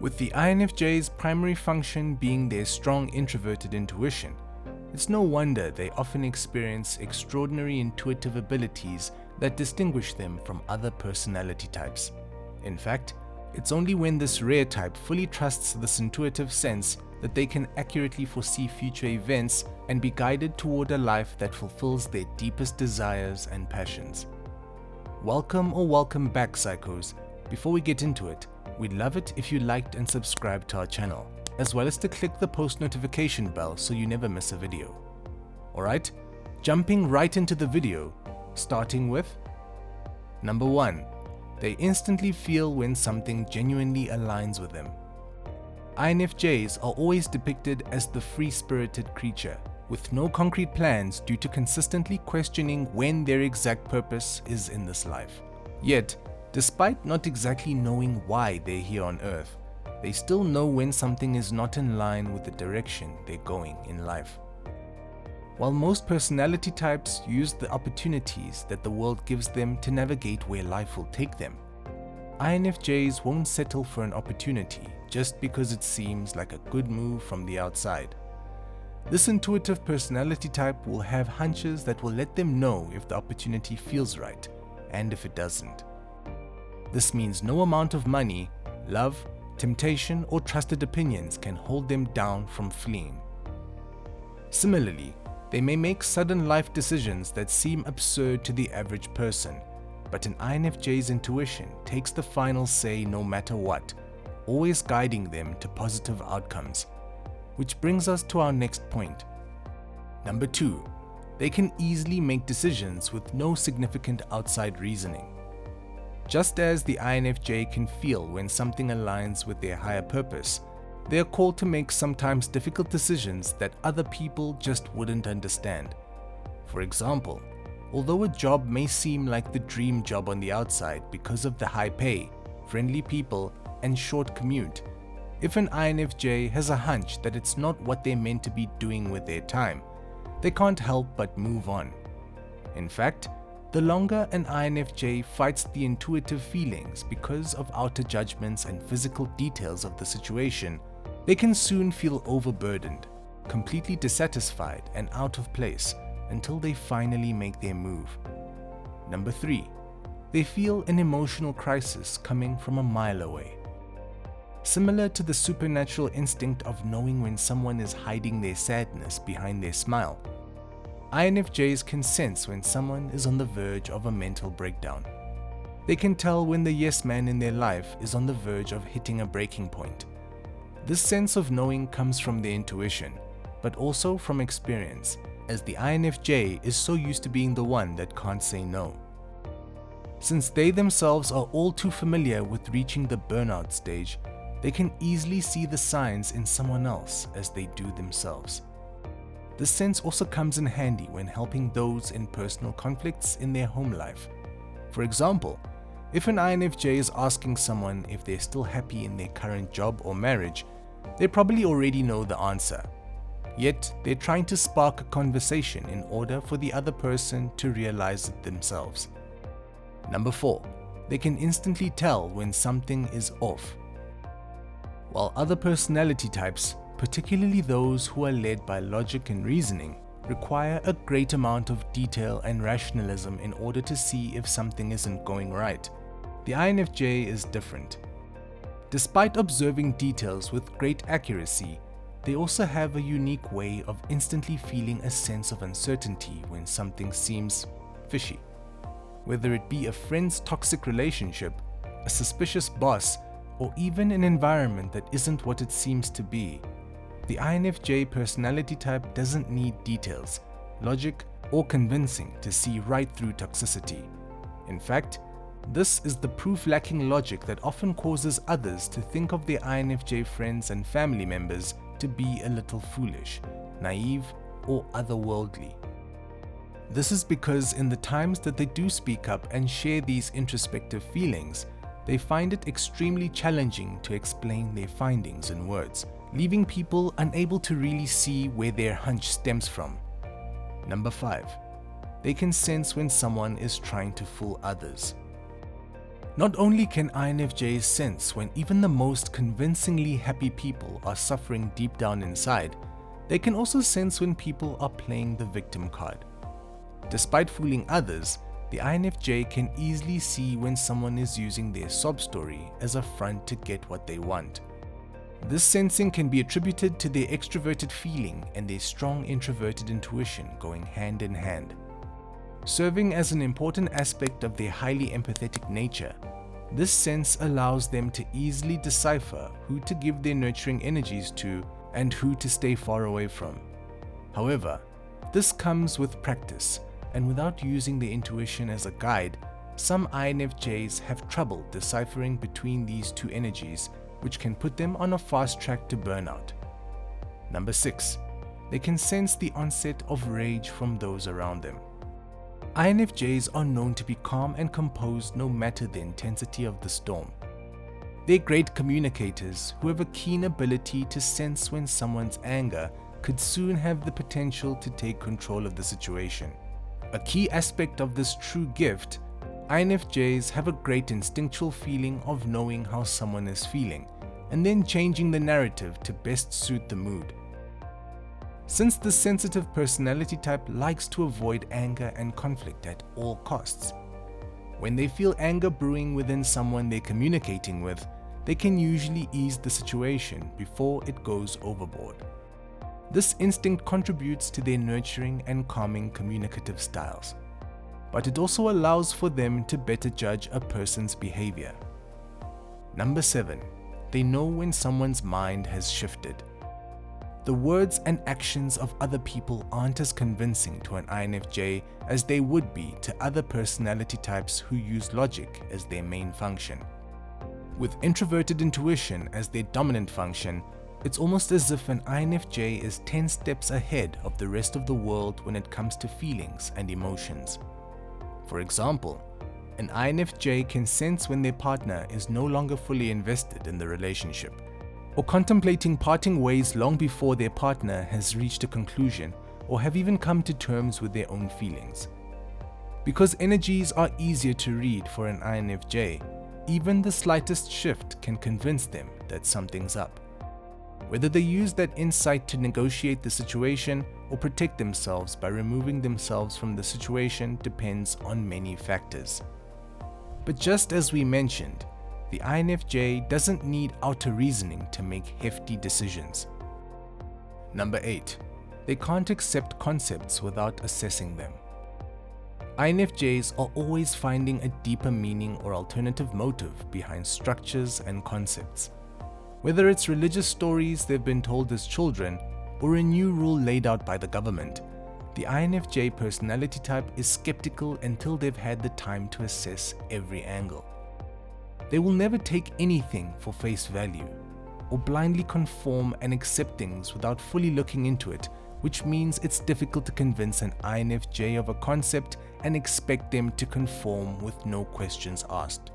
With the INFJ's primary function being their strong introverted intuition, it's no wonder they often experience extraordinary intuitive abilities that distinguish them from other personality types. In fact, it's only when this rare type fully trusts this intuitive sense that they can accurately foresee future events and be guided toward a life that fulfills their deepest desires and passions. Welcome back, Psychos. Before we get into it, we'd love it if you liked and subscribed to our channel, as well as to click the post notification bell so you never miss a video. Alright, jumping right into the video, starting with number 1. They instantly feel when something genuinely aligns with them. INFJs are always depicted as the free-spirited creature, with no concrete plans due to consistently questioning when their exact purpose is in this life. Yet, despite not exactly knowing why they're here on Earth, they still know when something is not in line with the direction they're going in life. While most personality types use the opportunities that the world gives them to navigate where life will take them, INFJs won't settle for an opportunity just because it seems like a good move from the outside. This intuitive personality type will have hunches that will let them know if the opportunity feels right and if it doesn't. This means no amount of money, love, temptation, or trusted opinions can hold them down from fleeing. Similarly, they may make sudden life decisions that seem absurd to the average person, but an INFJ's intuition takes the final say no matter what, always guiding them to positive outcomes. Which brings us to our next point. Number 2. They can easily make decisions with no significant outside reasoning. Just as the INFJ can feel when something aligns with their higher purpose, they are called to make sometimes difficult decisions that other people just wouldn't understand. For example, although a job may seem like the dream job on the outside because of the high pay, friendly people, and short commute, if an INFJ has a hunch that it's not what they're meant to be doing with their time, they can't help but move on. In fact, the longer an INFJ fights the intuitive feelings because of outer judgments and physical details of the situation, they can soon feel overburdened, completely dissatisfied and out of place until they finally make their move. Number 3. They feel an emotional crisis coming from a mile away. Similar to the supernatural instinct of knowing when someone is hiding their sadness behind their smile, INFJs can sense when someone is on the verge of a mental breakdown. They can tell when the yes man in their life is on the verge of hitting a breaking point. This sense of knowing comes from their intuition, but also from experience, as the INFJ is so used to being the one that can't say no. Since they themselves are all too familiar with reaching the burnout stage, they can easily see the signs in someone else as they do themselves. This sense also comes in handy when helping those in personal conflicts in their home life. For example, if an INFJ is asking someone if they're still happy in their current job or marriage, they probably already know the answer. Yet, they're trying to spark a conversation in order for the other person to realize it themselves. Number 4. They can instantly tell when something is off. While other personality types, particularly those who are led by logic and reasoning, require a great amount of detail and rationalism in order to see if something isn't going right, the INFJ is different. Despite observing details with great accuracy, they also have a unique way of instantly feeling a sense of uncertainty when something seems fishy. Whether it be a friend's toxic relationship, a suspicious boss, or even an environment that isn't what it seems to be, the INFJ personality type doesn't need details, logic, or convincing to see right through toxicity. In fact, this is the proof-lacking logic that often causes others to think of their INFJ friends and family members to be a little foolish, naive, or otherworldly. This is because in the times that they do speak up and share these introspective feelings, they find it extremely challenging to explain their findings in words, leaving people unable to really see where their hunch stems from. Number 5. They can sense when someone is trying to fool others. Not only can INFJs sense when even the most convincingly happy people are suffering deep down inside, they can also sense when people are playing the victim card. Despite fooling others, the INFJ can easily see when someone is using their sob story as a front to get what they want. This sensing can be attributed to their extroverted feeling and their strong introverted intuition going hand in hand. Serving as an important aspect of their highly empathetic nature, this sense allows them to easily decipher who to give their nurturing energies to and who to stay far away from. However, this comes with practice, and without using their intuition as a guide, some INFJs have trouble deciphering between these two energies, which can put them on a fast track to burnout. Number 6. They can sense the onset of rage from those around them. INFJs are known to be calm and composed no matter the intensity of the storm. They're great communicators who have a keen ability to sense when someone's anger could soon have the potential to take control of the situation. A key aspect of this true gift, INFJs have a great instinctual feeling of knowing how someone is feeling and then changing the narrative to best suit the mood. Since this sensitive personality type likes to avoid anger and conflict at all costs, when they feel anger brewing within someone they're communicating with, they can usually ease the situation before it goes overboard. This instinct contributes to their nurturing and calming communicative styles, but it also allows for them to better judge a person's behavior. Number 7. They know when someone's mind has shifted. The words and actions of other people aren't as convincing to an INFJ as they would be to other personality types who use logic as their main function. With introverted intuition as their dominant function, it's almost as if an INFJ is 10 steps ahead of the rest of the world when it comes to feelings and emotions. For example, an INFJ can sense when their partner is no longer fully invested in the relationship, or contemplating parting ways long before their partner has reached a conclusion or have even come to terms with their own feelings. Because energies are easier to read for an INFJ, even the slightest shift can convince them that something's up. Whether they use that insight to negotiate the situation or protect themselves by removing themselves from the situation depends on many factors. But just as we mentioned, the INFJ doesn't need outer reasoning to make hefty decisions. Number 8. They can't accept concepts without assessing them. INFJs are always finding a deeper meaning or alternative motive behind structures and concepts. Whether it's religious stories they've been told as children or a new rule laid out by the government, the INFJ personality type is skeptical until they've had the time to assess every angle. They will never take anything for face value or blindly conform and accept things without fully looking into it, which means it's difficult to convince an INFJ of a concept and expect them to conform with no questions asked.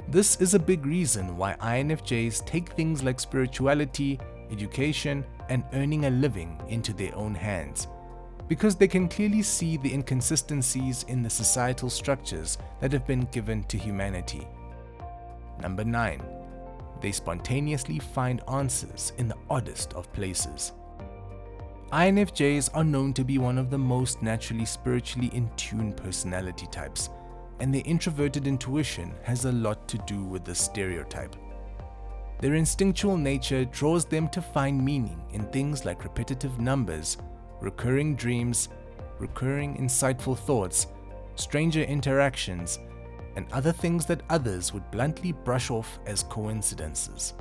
This is a big reason why INFJs take things like spirituality, education, and earning a living into their own hands, because they can clearly see the inconsistencies in the societal structures that have been given to humanity. Number 9. They spontaneously find answers in the oddest of places. INFJs are known to be one of the most naturally spiritually in tune personality types, and their introverted intuition has a lot to do with this stereotype. Their instinctual nature draws them to find meaning in things like repetitive numbers, recurring dreams, recurring insightful thoughts, stranger interactions, and other things that others would bluntly brush off as coincidences.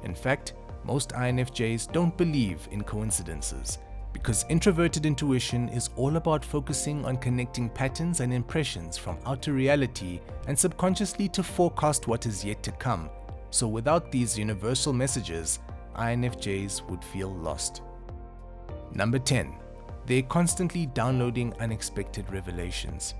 In fact, most INFJs don't believe in coincidences, because introverted intuition is all about focusing on connecting patterns and impressions from outer reality and subconsciously to forecast what is yet to come. So without these universal messages, INFJs would feel lost. Number 10. They're constantly downloading unexpected revelations.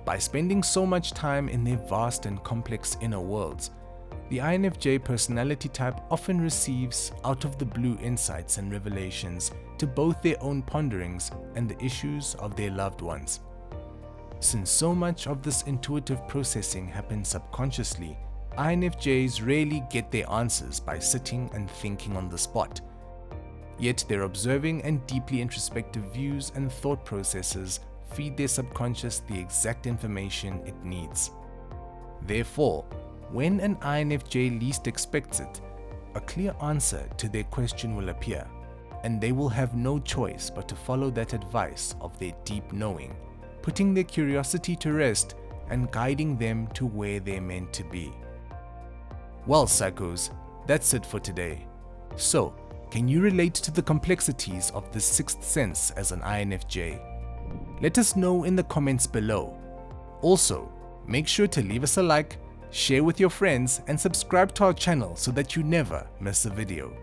By spending so much time in their vast and complex inner worlds, the INFJ personality type often receives out-of-the-blue insights and revelations to both their own ponderings and the issues of their loved ones. Since so much of this intuitive processing happens subconsciously, INFJs rarely get their answers by sitting and thinking on the spot. Yet their observing and deeply introspective views and thought processes feed their subconscious the exact information it needs. Therefore, when an INFJ least expects it, a clear answer to their question will appear, and they will have no choice but to follow that advice of their deep knowing, putting their curiosity to rest and guiding them to where they're meant to be. Well, psychos, that's it for today. So, can you relate to the complexities of the sixth sense as an INFJ? Let us know in the comments below. Also, make sure to leave us a like, share with your friends, and subscribe to our channel so that you never miss a video.